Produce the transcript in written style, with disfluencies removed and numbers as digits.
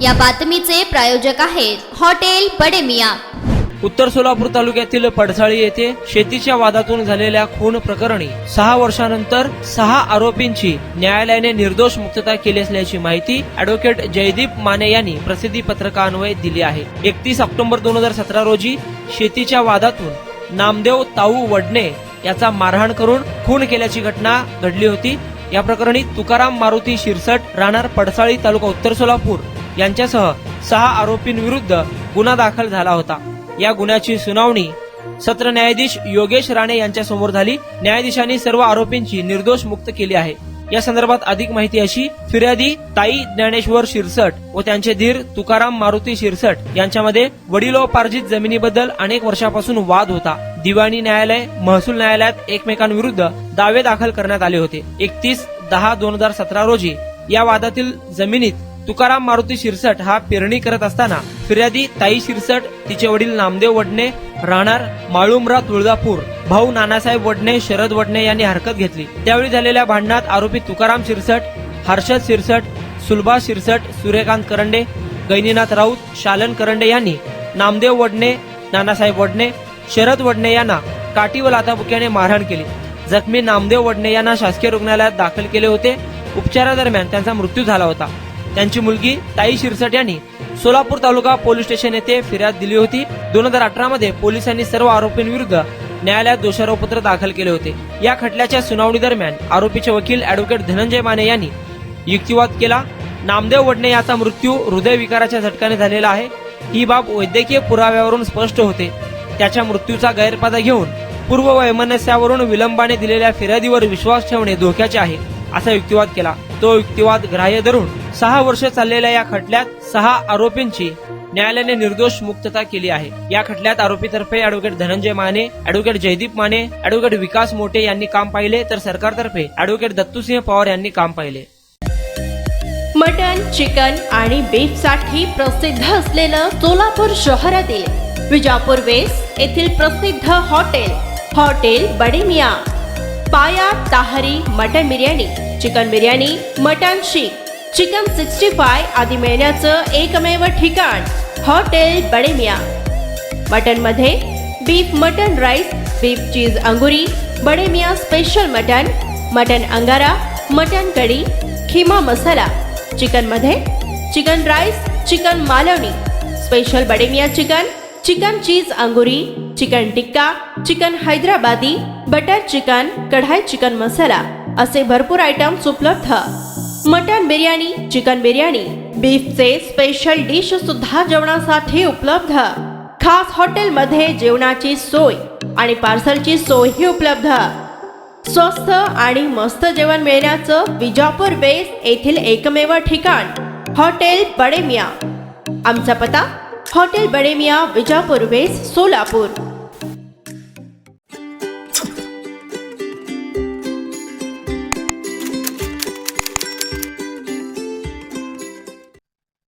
या बातमीचे प्रायोजक आहेत हॉटेल बडे मियां। उत्तर सोलापूर तालुक्यातील पडसाळी येथे शेतीच्या वादातून झालेल्या खून प्रकरणी 6 वर्षानंतर 6 आरोपींची न्यायालयाने निर्दोष मुक्तता केली असल्याची माहिती ॲडव्होकेट जयदीप माने यांनी प्रसिद्धी पत्रकान्वये दिली आहे। 31 ऑक्टोबर 2017 रोजी शेतीच्या वादातून नामदेव ताऊ वडणे याचा मारहाण करून खून केल्याची घटना घडली होती। या प्रकरणी तुकाराम मारुती शिरसट राहणार पडसाळी तालुका उत्तर सोलापूर यांच्यासह 6 आरोपींविरुद्ध गुन्हा दाखल झाला होता। या गुन्ह्याची सुनावणी सत्र न्यायाधीश योगेश राणे यांच्या समोर झाली। न्यायाधीशांनी सर्व आरोपींची निर्दोष मुक्त केली आहे। या संदर्भात अधिक माहिती अशी, फिर्यादी ताई ज्ञानेश्वर शिरसट व त्यांचे धीर तुकाराम मारुती शिरसट यांच्यामध्ये वडिलोपार्जित जमिनीबद्दल अनेक वर्षापासून वाद होता। दिवाणी न्यायालय, महसूल न्यायालयात एकमेकांविरुद्ध दावे दाखल करण्यात आले होते। 31/10/2017 रोजी या वादातील जमिनीत तुकाराम मारुती शिरसट हा पेरणी करत असताना फिर्यादी ताई शिरसट, तिचे वडील नामदेव वडणे राहणार माळुमरा तुळजापूर, भाऊ नानासाहेब वडणे, शरद वडणे यांनी हरकत घेतली। त्यावेळी झालेल्या भांडणात आरोपी तुकाराम शिरसट, हर्षद शिरसट, सुलभा शिरसट, सूर्यकांत करंडे, गैनीनाथ राऊत, शालन करंडे यांनी नामदेव वडणे, नानासाहेब वडणे, शरद वडणे यांना काठी व लाथाबुक्याने मारहाण केली। जखमी नामदेव वडणे यांना शासकीय रुग्णालयात दाखल केले होते। उपचारादरम्यान त्यांचा मृत्यू झाला होता। त्यांची मुलगी ताई शिरसट यांनी सोलापूर तालुका पोलीस स्टेशन येथे फिर्याद दिली होती। 2018 मध्ये पोलिसांनी सर्व आरोपींविरुद्ध न्यायालयात दोषारोपपत्र दाखल केले होते। या खटल्याच्या सुनावणी दरम्यान आरोपीचे वकील ॲडव्होकेट धनंजय माने यांनी युक्तिवाद केला। नामदेव वडणे याचा मृत्यू हृदयविकाराच्या झटक्याने झालेला आहे। ही बाब वैद्यकीय पुराव्यावरून स्पष्ट होते। त्याच्या मृत्यूचा गैरफायदा घेऊन पूर्व वैमनस्यावरून विलंबाने दिलेल्या फिर्यादीवर विश्वास ठेवणे धोक्याचे आहे, असा युक्तिवाद केला। तो युक्तिवाद ग्राह्य धरून 6 वर्ष चाललेल्या या खटल्यात 6 आरोपींची न्यायालयाने निर्दोष मुक्तता केली आहे। या खटल्यात आरोपीतर्फे advocate Dhananjay Mane, advocate Jaydeep Mane, advocate Vikas Mothe यांनी काम पाहिले, तर सरकारतर्फे ॲडव्होकेट दत्तूसिंह पवार यांनी काम पाहिले। मटन, चिकन आणि बीफ साठी प्रसिद्ध असलेलं सोलापूर शहरातील विजापूर वेस्ट येथील प्रसिद्ध hotel Bade Miyan. Paya tahari mutton biryani, chicken biryani, mutton seekh, chicken 65 आदी मिळण्याचं एकमेव ठिकाण हॉटेल बडे मियां। मटन मध्ये beef mutton rice, beef cheese angoori, Bade Miyan special mutton, mutton angara, mutton kadhi, keema masala. Chicken मध्ये chicken rice, chicken Malvani, special Bade Miyan chicken, chicken cheese angoori, chicken tikka, chicken Hyderabadi, butter chicken, kadai chicken masala असे भरपूर आयटम्स उपलब्ध। मटन बिर्याणी, चिकन बिर्याणी, बीफचे स्पेशल डिश सुद्धा जेवणासाठी उपलब्ध। खास हॉटेलमध्ये जेवणाची सोय आणि पार्सलची सोयही उपलब्ध। स्वस्त आणि मस्त जेवण मिळण्याचं विजापूर वेस्ट येथील एकमेव ठिकाण हॉटेल बडे मियां। आमचा पत्ता हॉटेल बडे मियां, विजापूर वेस्ट, सोलापूर।